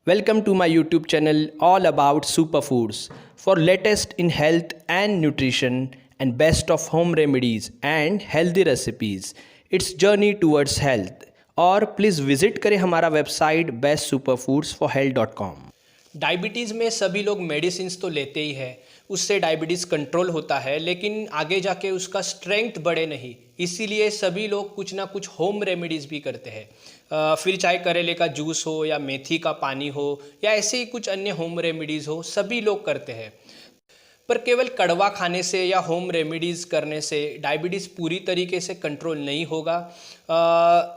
Welcome to my YouTube channel all about superfoods for latest in health and nutrition and best of home remedies and healthy recipes. It's journey towards health. और please visit करें हमारा website bestsuperfoodsforhealth.com। Diabetes में सभी लोग medicines तो लेते ही है, उससे डायबिटीज़ कंट्रोल होता है, लेकिन आगे जाके उसका स्ट्रेंथ बढ़े नहीं, इसीलिए सभी लोग कुछ ना कुछ होम रेमेडीज़ भी करते हैं। फिर चाहे करेले का जूस हो या मेथी का पानी हो या ऐसे ही कुछ अन्य होम रेमेडीज़ हो, सभी लोग करते हैं। पर केवल कड़वा खाने से या होम रेमेडीज़ करने से डायबिटीज़ पूरी तरीके से कंट्रोल नहीं होगा।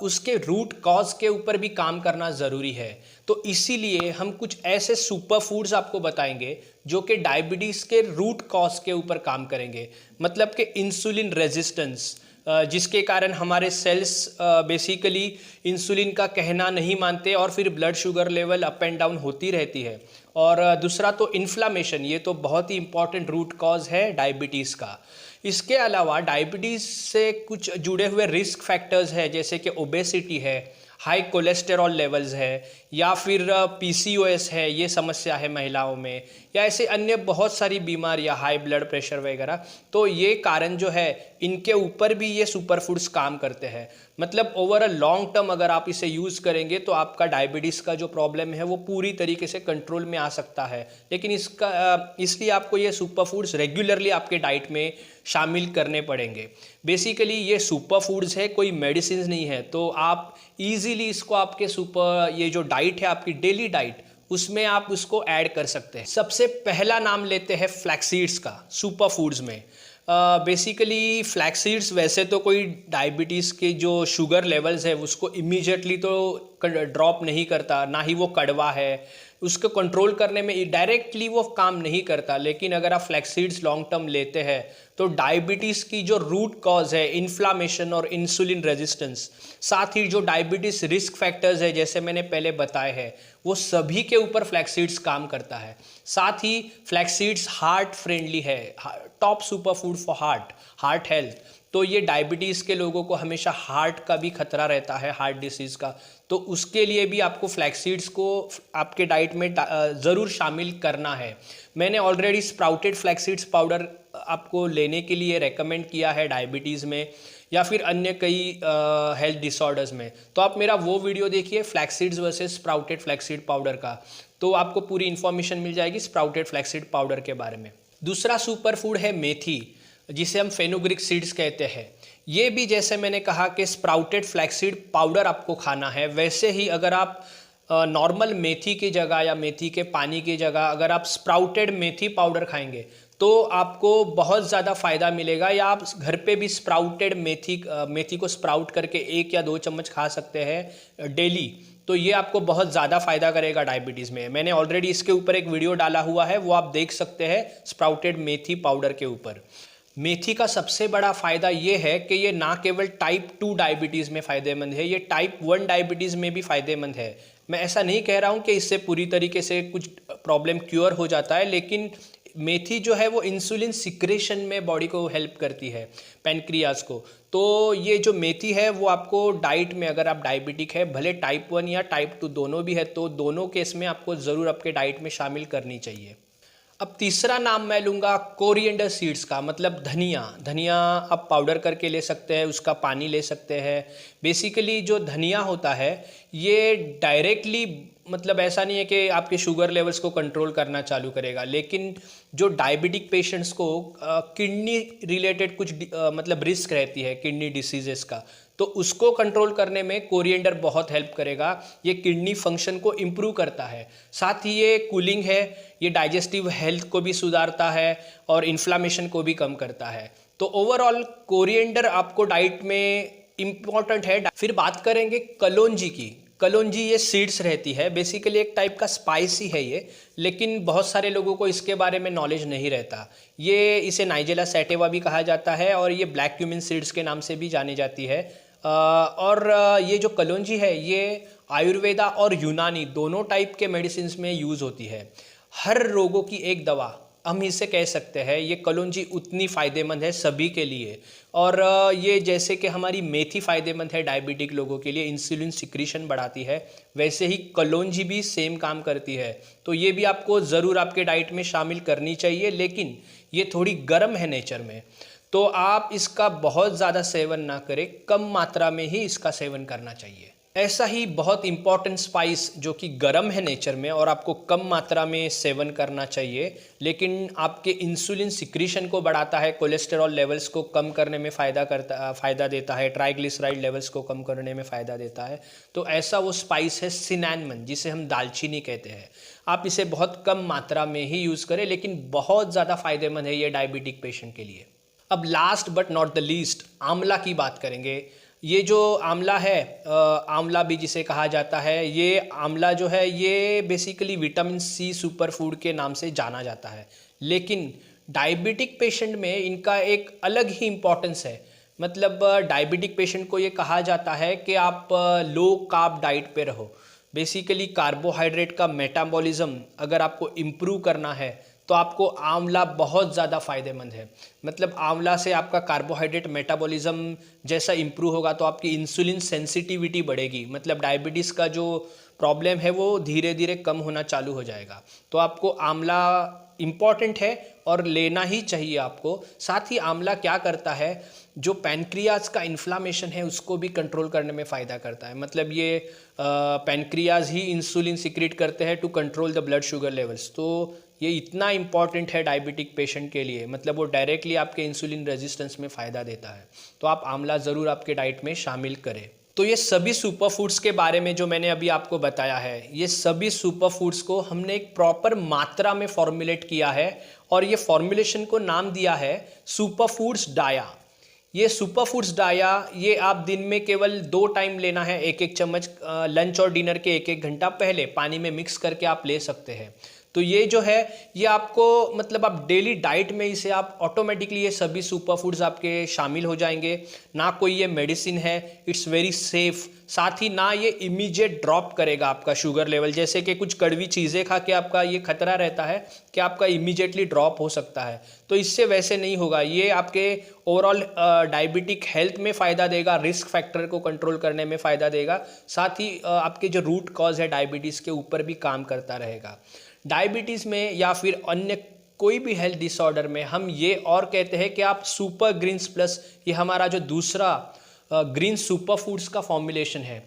उसके रूट कॉज के ऊपर भी काम करना ज़रूरी है। तो इसीलिए हम कुछ ऐसे सुपर फूड्स आपको बताएंगे जो कि डायबिटीज़ के रूट कॉज के ऊपर काम करेंगे, मतलब कि इंसुलिन रेजिस्टेंस, जिसके कारण हमारे सेल्स बेसिकली इंसुलिन का कहना नहीं मानते और फिर blood sugar level up and down होती रहती है। और दूसरा तो इन्फ्लामेशन, ये तो बहुत ही इंपॉर्टेंट रूट कॉज है डायबिटीज़ का। इसके अलावा डायबिटीज़ से कुछ जुड़े हुए रिस्क फैक्टर्स है, जैसे कि ओबेसिटी है, हाई कोलेस्टेरॉल लेवल्स है, या फिर पीसीओएस है, ये समस्या है महिलाओं में, या ऐसे अन्य बहुत सारी बीमारियां, हाई ब्लड प्रेशर वगैरह। तो ये कारण जो है, इनके ऊपर भी ये सुपर फूड्स काम करते हैं। मतलब ओवर अ लॉन्ग टर्म अगर आप इसे यूज़ करेंगे तो आपका डायबिटीज़ का जो प्रॉब्लम है वो पूरी तरीके से कंट्रोल में आ सकता है। लेकिन इसलिए आपको ये सुपर फूड्स रेगुलरली आपके डाइट में शामिल करने पड़ेंगे। बेसिकली ये सुपर फूड्स है, कोई मेडिसिन नहीं है। तो आप इजीली इसको आपके ये जो डाइट है, आपकी डेली डाइट, उसमें आप उसको ऐड कर सकते हैं। सबसे पहला नाम लेते हैं फ्लैक्सीड्स का सुपर फूड्स में। बेसिकली फ्लैक्सीड्स वैसे तो कोई डायबिटीज़ के जो शुगर लेवल्स है उसको इमीडिएटली तो ड्रॉप नहीं करता, ना ही वो कड़वा है, उसको कंट्रोल करने में डायरेक्टली वो काम नहीं करता। लेकिन अगर आप फ्लैक्सीड्स लॉन्ग टर्म लेते हैं तो डायबिटीज़ की जो रूट कॉज है, इन्फ्लामेशन और इंसुलिन रेजिस्टेंस, साथ ही जो डायबिटीज़ रिस्क फैक्टर्स है जैसे मैंने पहले बताए हैं, वो सभी के ऊपर फ्लैक्सीड्स काम करता है। साथ ही फ्लैक्सीड्स हार्ट फ्रेंडली है, top super food for heart health. तो ये डायबिटीज़ के लोगों को हमेशा हार्ट का भी खतरा रहता है, हार्ट डिसीज़ का, तो उसके लिए भी आपको फ्लैक्सीड्स को आपके डाइट में ज़रूर शामिल करना है। मैंने ऑलरेडी स्प्राउटेड फ्लैक्सीड्स पाउडर आपको लेने के लिए रेकमेंड किया है डायबिटीज़ में या फिर अन्य कई हेल्थ डिसऑर्डर्स में। तो आप मेरा वो वीडियो देखिए, flaxseeds versus sprouted flaxseed powder का, तो आपको पूरी इन्फॉर्मेशन मिल जाएगी स्प्राउटेड फ्लैक्सीड पाउडर के बारे में। दूसरा सुपर फूड है मेथी, जिसे हम फेनुग्रिक सीड्स कहते हैं। ये भी जैसे मैंने कहा कि स्प्राउटेड फ्लैक्सीड पाउडर आपको खाना है, वैसे ही अगर आप नॉर्मल मेथी की जगह या मेथी के पानी की जगह अगर आप स्प्राउटेड मेथी पाउडर खाएंगे तो आपको बहुत ज़्यादा फ़ायदा मिलेगा। या आप घर पे भी स्प्राउटेड मेथी को स्प्राउट करके 1 या 2 चम्मच खा सकते हैं डेली। तो ये आपको बहुत ज़्यादा फ़ायदा करेगा डायबिटीज़ में। मैंने ऑलरेडी इसके ऊपर एक वीडियो डाला हुआ है, वो आप देख सकते हैं स्प्राउटेड मेथी पाउडर के ऊपर। मेथी का सबसे बड़ा फ़ायदा ये है कि ये ना केवल टाइप 2 डायबिटीज़ में फ़ायदेमंद है, ये टाइप 1 डायबिटीज़ में भी फ़ायदेमंद है। मैं ऐसा नहीं कह रहा हूँ कि इससे पूरी तरीके से कुछ प्रॉब्लम क्योर हो जाता है, लेकिन मेथी जो है वो इंसुलिन सिक्रेशन में बॉडी को हेल्प करती है, पैनक्रियाज को। तो ये जो मेथी है वो आपको डाइट में, अगर आप डायबिटिक है, भले टाइप 1 या टाइप 2 दोनों भी है, तो दोनों केस में आपको ज़रूर आपके डाइट में शामिल करनी चाहिए। अब तीसरा नाम मैं लूँगा कोरिएंडर सीड्स का, मतलब धनिया आप पाउडर करके ले सकते हैं, उसका पानी ले सकते हैं। बेसिकली जो धनिया होता है ये डायरेक्टली, मतलब ऐसा नहीं है कि आपके शुगर लेवल्स को कंट्रोल करना चालू करेगा, लेकिन जो डायबिटिक पेशेंट्स को किडनी रिलेटेड कुछ मतलब रिस्क रहती है किडनी डिसीजेस का, तो उसको कंट्रोल करने में कोरिएंडर बहुत हेल्प करेगा। ये किडनी फंक्शन को इम्प्रूव करता है, साथ ही ये कूलिंग है, ये डाइजेस्टिव हेल्थ को भी सुधारता है और इन्फ्लामेशन को भी कम करता है। तो ओवरऑल कोरिएंडर आपको डाइट में इम्पॉर्टेंट है। फिर बात करेंगे कलौंजी की। कलौंजी ये सीड्स रहती है, बेसिकली एक टाइप का स्पाइसी है ये, लेकिन बहुत सारे लोगों को इसके बारे में नॉलेज नहीं रहता। इसे नाइजेला सैटिवा भी कहा जाता है और ये ब्लैक क्यूमिन सीड्स के नाम से भी जानी जाती है। और ये जो कलौंजी है ये आयुर्वेदा और यूनानी दोनों टाइप के मेडिसिन में यूज़ होती है। हर रोगों की एक दवा हम इसे कह सकते हैं ये कलौंजी उतनी फ़ायदेमंद है सभी के लिए। और ये जैसे कि हमारी मेथी फ़ायदेमंद है डायबिटिक लोगों के लिए, इंसुलिन सिक्रीशन बढ़ाती है, वैसे ही कलौंजी भी सेम काम करती है। तो ये भी आपको ज़रूर आपके डाइट में शामिल करनी चाहिए, लेकिन ये थोड़ी गर्म है नेचर में, तो आप इसका बहुत ज़्यादा सेवन ना करें, कम मात्रा में ही इसका सेवन करना चाहिए। ऐसा ही बहुत इंपॉर्टेंट स्पाइस जो कि गर्म है नेचर में और आपको कम मात्रा में सेवन करना चाहिए, लेकिन आपके इंसुलिन सिक्रीशन को बढ़ाता है, कोलेस्टेरॉल लेवल्स को कम करने में फ़ायदा देता है, ट्राइग्लिसराइड लेवल्स को कम करने में फ़ायदा देता है। तो ऐसा वो स्पाइस है सिनेमन, जिसे हम दालचीनी कहते हैं। आप इसे बहुत कम मात्रा में ही यूज़ करें, लेकिन बहुत ज़्यादा फ़ायदेमंद है ये डायबिटिक पेशेंट के लिए। अब last but not the least आंवला की बात करेंगे। ये जो आंवला है, आंवला भी जिसे कहा जाता है, ये आंवला जो है ये basically vitamin C super food के नाम से जाना जाता है, लेकिन डायबिटिक पेशेंट में इनका एक अलग ही इम्पोर्टेंस है। मतलब डायबिटिक पेशेंट को ये कहा जाता है कि आप लो कार्ब डाइट पे रहो। बेसिकली कार्बोहाइड्रेट का मेटाबॉलिज्म अगर आपको इम्प्रूव करना है तो आपको आंवला बहुत ज़्यादा फ़ायदेमंद है। मतलब आंवला से आपका कार्बोहाइड्रेट मेटाबॉलिज्म जैसा इम्प्रूव होगा तो आपकी इंसुलिन सेंसिटिविटी बढ़ेगी, मतलब डायबिटीज़ का जो प्रॉब्लम है वो धीरे धीरे कम होना चालू हो जाएगा। तो आपको आंवला इम्पॉर्टेंट है और लेना ही चाहिए आपको। साथ ही आंवला क्या करता है, जो पैनक्रियाज का इन्फ्लामेशन है उसको भी कंट्रोल करने में फ़ायदा करता है। मतलब ये पैनक्रियाज ही इंसुलिन सिक्रीट करते हैं to control the blood sugar levels. तो ये इतना इम्पॉर्टेंट है डायबिटिक पेशेंट के लिए, मतलब वो डायरेक्टली आपके इंसुलिन रेजिस्टेंस में फ़ायदा देता है। तो आप आंवला ज़रूर आपके डाइट में शामिल करें। तो ये सभी सुपर फूड्स के बारे में जो मैंने अभी आपको बताया है, ये सभी सुपर फूड्स को हमने एक प्रॉपर मात्रा में फॉर्मुलेट किया है और ये फॉर्मुलेशन को नाम दिया है सुपर फूड्स डाया। ये सुपर फूड्स डाया ये आप दिन में केवल 2 टाइम लेना है, एक एक चम्मच लंच और डिनर के 1-1 घंटा पहले पानी में मिक्स करके आप ले सकते हैं। तो ये जो है ये आपको मतलब आप डेली डाइट में इसे आप ऑटोमेटिकली ये सभी सुपर फूड्स आपके शामिल हो जाएंगे। ना कोई ये मेडिसिन है, इट्स वेरी सेफ। साथ ही ना ये इमीडिएट ड्रॉप करेगा आपका शुगर लेवल, जैसे कि कुछ कड़वी चीज़ें खा के आपका ये खतरा रहता है कि आपका इमीडिएटली ड्रॉप हो सकता है। तो इससे वैसे नहीं होगा, ये आपके ओवरऑल डायबिटिक हेल्थ में फ़ायदा देगा, रिस्क फैक्टर को कंट्रोल करने में फ़ायदा देगा, साथ ही आपके जो रूट कॉज है डायबिटीज़ के ऊपर भी काम करता रहेगा। डायबिटीज़ में या फिर अन्य कोई भी हेल्थ डिसऑर्डर में हम ये और कहते हैं कि आप सुपर ग्रीन्स प्लस, ये हमारा जो दूसरा ग्रीन सुपर फूड्स का फॉर्मुलेशन है,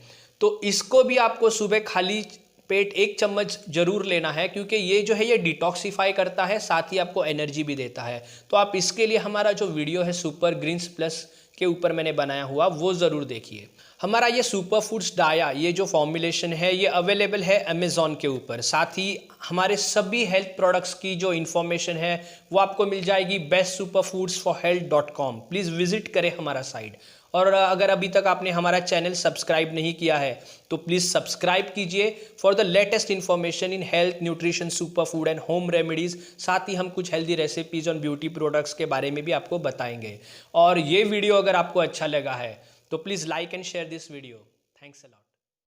तो इसको भी आपको सुबह खाली पेट 1 चम्मच जरूर लेना है, क्योंकि ये जो है ये डिटॉक्सिफाई करता है, साथ ही आपको एनर्जी भी देता है। तो आप इसके लिए हमारा जो वीडियो है सुपर ग्रीन्स प्लस के ऊपर मैंने बनाया हुआ वो ज़रूर देखिए। हमारा ये सुपर फूड्स डाया ये जो फॉर्मुलेशन है ये अवेलेबल है अमेज़ॉन के ऊपर। साथ ही हमारे सभी हेल्थ प्रोडक्ट्स की जो इन्फॉर्मेशन है वो आपको मिल जाएगी bestsuperfoodsforhealth.com। प्लीज़ विजिट करें हमारा साइट। और अगर अभी तक आपने हमारा चैनल सब्सक्राइब नहीं किया है तो प्लीज़ सब्सक्राइब कीजिए for the latest information in health, nutrition, super food and home remedies. साथ ही हम कुछ हेल्दी रेसिपीज़ और ब्यूटी प्रोडक्ट्स के बारे में भी आपको बताएंगे। और ये वीडियो अगर आपको अच्छा लगा है तो please like and share this video. Thanks a lot.